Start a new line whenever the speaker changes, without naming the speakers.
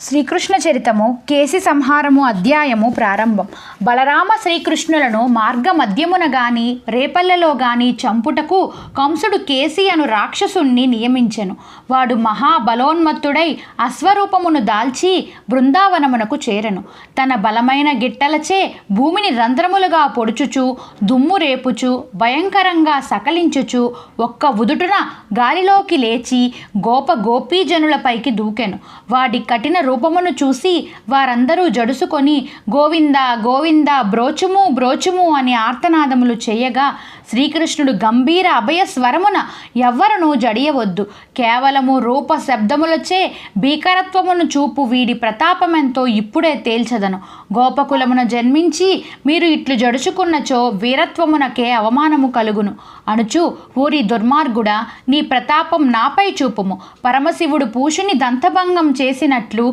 శ్రీకృష్ణ చరితము కేసి సంహారము అధ్యాయము ప్రారంభం. బలరామ శ్రీకృష్ణులను మార్గమధ్యమున గాని రేపల్లెలో గాని చంపుటకు కంసుడు కేసి అను రాక్షసుణ్ణి నియమించెను. వాడు మహాబలోన్మత్తుడై అశ్వరూపమును దాల్చి బృందావనమునకు చేరెను. తన బలమైన గిట్టలచే భూమిని రంధ్రములుగా పొడుచుచు దుమ్ము రేపుచు భయంకరంగా సకలించుచు ఒక్క ఉదుటున గాలిలోకి లేచి గోపీజనులపైకి దూకెను. వాడి కఠిన రూపమును చూసి వారందరూ జడుసుకొని గోవింద గోవింద బ్రోచుము బ్రోచుము అని ఆర్తనాదములు చేయగా శ్రీకృష్ణుడు గంభీర అభయ స్వరమున ఎవ్వరునూ జడియవద్దు, కేవలము రూప శబ్దములచే భీకరత్వమును చూపు వీడి ప్రతాపమెంతో ఇప్పుడే తేల్చదను. గోపకులమున జన్మించి మీరు ఇట్లు జడుచుకున్నచో వీరత్వమునకే అవమానము కలుగును అనుచు, ఊరి దుర్మార్గుడా, నీ ప్రతాపం నాపై చూపుము. పరమశివుడు పూషుని దంతభంగం చేసినట్లు